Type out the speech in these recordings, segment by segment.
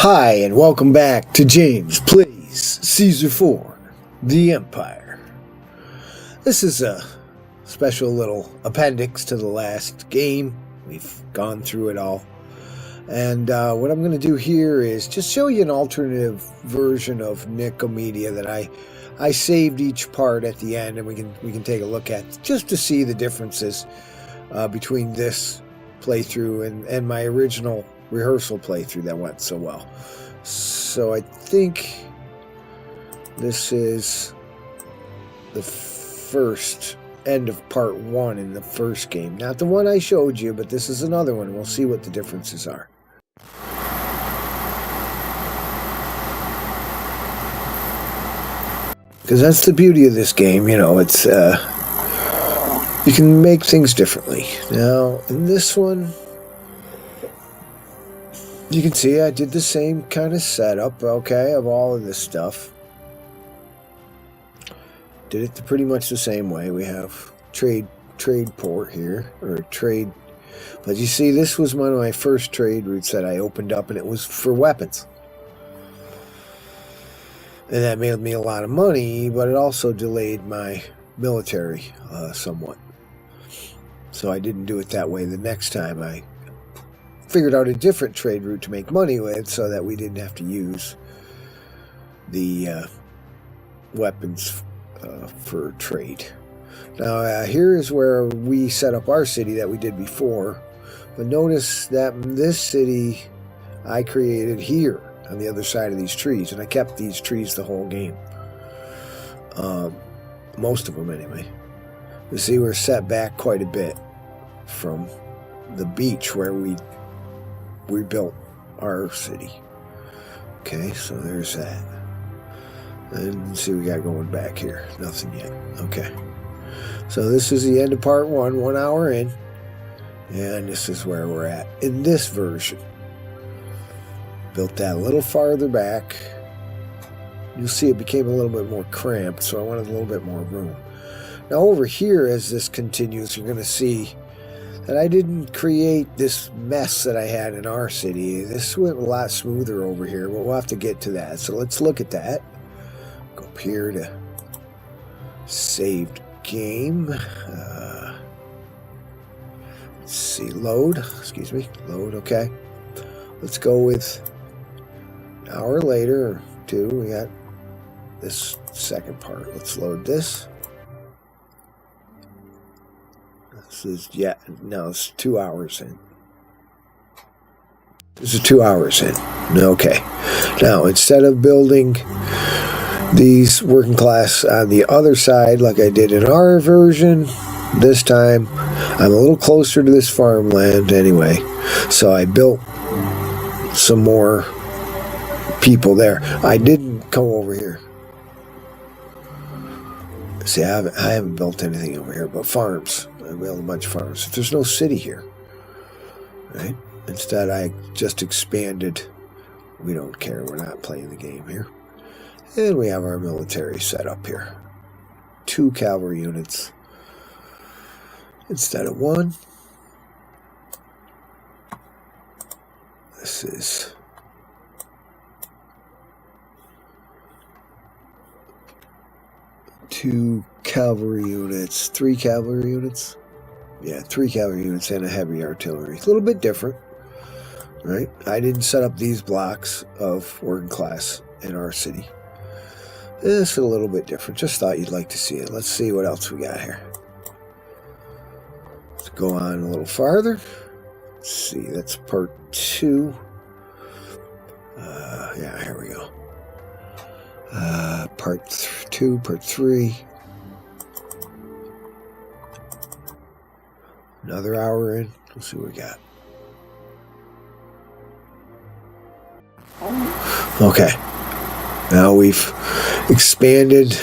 Hi, and welcome back to James Plays Caesar 4, The Empire. This is a special little appendix to the last game. We've gone through it all. And what I'm going to do here is just show you an alternative version of Nicomedia that I saved each part at the end, and we can take a look at just to see the differences between this playthrough and my original rehearsal playthrough that went so well. So I think this is the first end of part 1 in the first game. Not the one I showed you, but this is another one. We'll see what the differences are. Because that's the beauty of this game, you know, it's you can make things differently. Now, in this one, you can see I did the same kind of setup, okay, of all of this stuff. Did it pretty much the same way. We have trade port here, or trade. But you see, this was one of my first trade routes that I opened up, and it was for weapons. And that made me a lot of money, but it also delayed my military somewhat. So I didn't do it that way. The next time I figured out a different trade route to make money with so that we didn't have to use the weapons for trade. Now here is where we set up our city that we did before, but notice that this city I created here on the other side of these trees, and I kept these trees the whole game, most of them anyway. You see we're set back quite a bit from the beach where we built our city. Okay, so there's that. And let's see what we got going back here. Nothing yet. Okay. So this is the end of part 1, 1 hour in. And this is where we're at in this version. Built that a little farther back. You'll see it became a little bit more cramped, so I wanted a little bit more room. Now over here, as this continues, you're going to see that I didn't create this mess that I had in our city. This went a lot smoother over here, but we'll have to get to that. So let's look at that. Go up here to saved game. Let's see, load. Excuse me, load. Okay. Let's go with an hour later or 2. We got this second part. Let's load this. This is, yeah, no, it's 2 hours in. This is 2 hours in. Okay. Now, instead of building these working class on the other side like I did in our version, this time I'm a little closer to this farmland anyway. So I built some more people there. I didn't go over here. See, I haven't built anything over here but farms. I built a bunch of farms. There's no city here, right? Instead, I just expanded. We don't care. We're not playing the game here. And we have our military set up here. 2 cavalry units instead of 1. This is two cavalry units, 3 cavalry units. Yeah, 3 cavalry units and a heavy artillery. It's a little bit different, right? I didn't set up these blocks of working class in our city. This is a little bit different. Just thought you'd like to see it. Let's see what else we got here. Let's go on a little farther. Let's see, that's part 2. Yeah, here we go. Part 2, part 3. Another hour in. Let's see what we got. Okay. Now we've expanded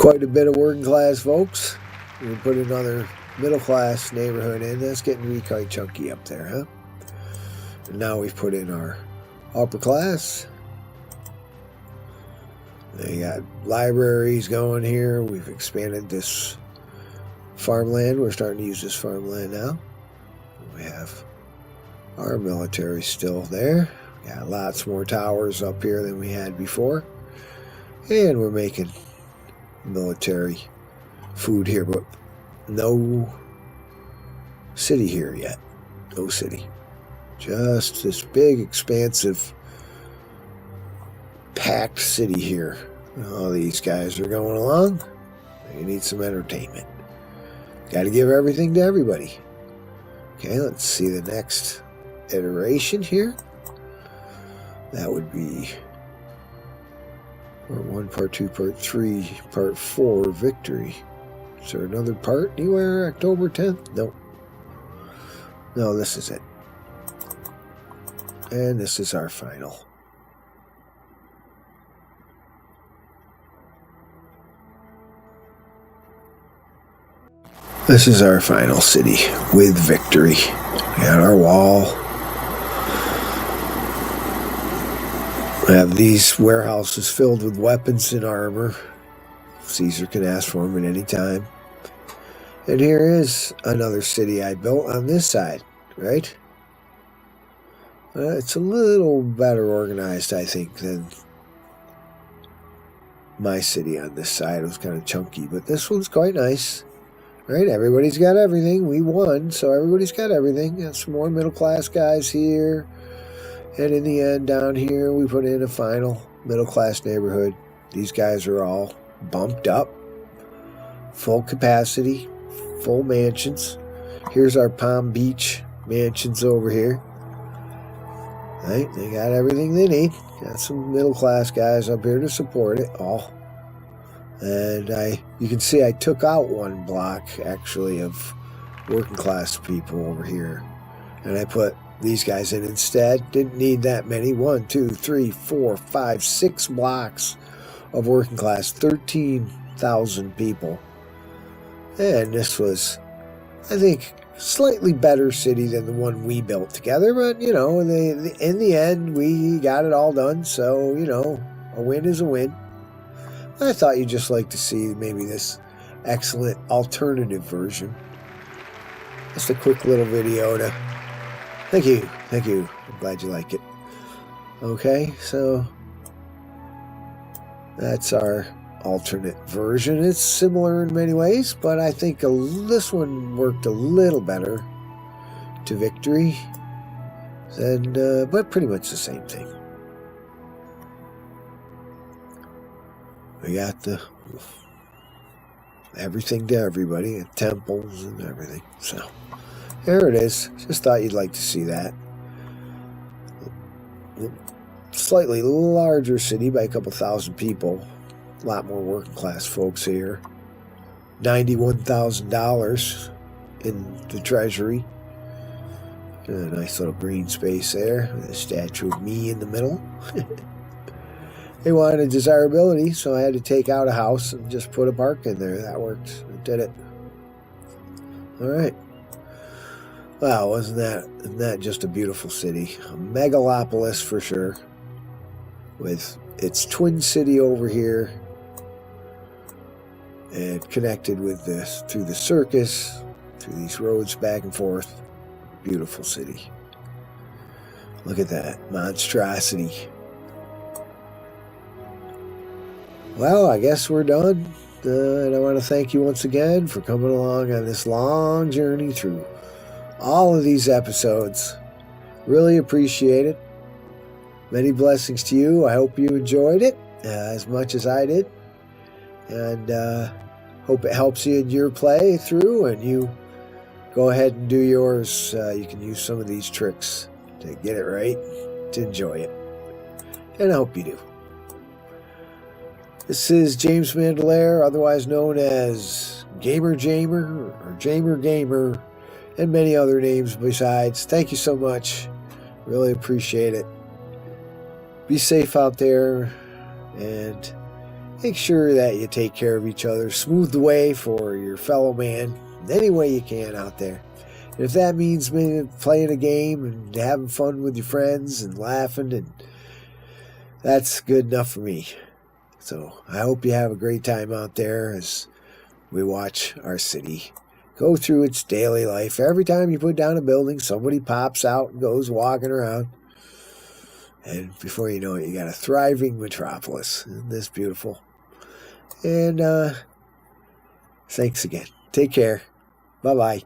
quite a bit of working class folks. We put another middle class neighborhood in. That's getting quite chunky up there, huh? And now we've put in our upper class. They got libraries going here. We've expanded this farmland. We're starting to use this farmland now. We have our military still there. Got lots more towers up here than we had before. And we're making military food here, but no city here yet. No city. Just this big, expansive, packed city here. All these guys are going along. They need some entertainment. Got to give everything to everybody. Okay, let's see the next iteration here. That would be part 1, part 2, part 3, part 4, victory. Is there another part anywhere? October 10th? Nope. No, this is it. And this is our final. This is our final city with victory. We got our wall. We have these warehouses filled with weapons and armor. Caesar can ask for them at any time. And here is another city I built on this side, right? It's a little better organized, I think, than my city on this side. It was kind of chunky, but this one's quite nice. Right? Everybody's got everything. We won, so everybody's got everything. Got some more middle-class guys here. And in the end, down here, we put in a final middle-class neighborhood. These guys are all bumped up. Full capacity. Full mansions. Here's our Palm Beach mansions over here. Right? They got everything they need. Got some middle-class guys up here to support it all. And you can see I took out one block, actually, of working class people over here. And I put these guys in instead. Didn't need that many. 1, 2, 3, 4, 5, 6 blocks of working class. 13,000 people. And this was, I think, slightly better city than the one we built together. But, you know, in the end, we got it all done. So, you know, a win is a win. I thought you'd just like to see maybe this excellent alternative version. Just a quick little video to... Thank you. I'm glad you like it. Okay, so... that's our alternate version. It's similar in many ways, but I think this one worked a little better to victory. And, but pretty much the same thing. We got the everything to everybody, and temples and everything. So there it is. Just thought you'd like to see that. Slightly larger city by a couple thousand people. A lot more working class folks here. $91,000 in the treasury. A nice little green space there. With a statue of me in the middle. They wanted desirability, so I had to take out a house and just put a park in there. That worked. It did it. All right. Wow, isn't that just a beautiful city? A megalopolis for sure. With its twin city over here. And connected with this through the circus, through these roads back and forth. Beautiful city. Look at that monstrosity. Well, I guess we're done. And I want to thank you once again for coming along on this long journey through all of these episodes. Really appreciate it. Many blessings to you. I hope you enjoyed it as much as I did. And hope it helps you in your play through, and you go ahead and do yours. You can use some of these tricks to get it right, to enjoy it. And I hope you do. This is James Mandelaire, otherwise known as Gamer Jamer or Jamer Gamer, and many other names besides. Thank you so much. Really appreciate it. Be safe out there, and make sure that you take care of each other. Smooth the way for your fellow man any way you can out there. And if that means maybe playing a game and having fun with your friends and laughing, and that's good enough for me. So I hope you have a great time out there as we watch our city go through its daily life. Every time you put down a building, somebody pops out and goes walking around. And before you know it, you got a thriving metropolis. Isn't this beautiful? And thanks again. Take care. Bye-bye.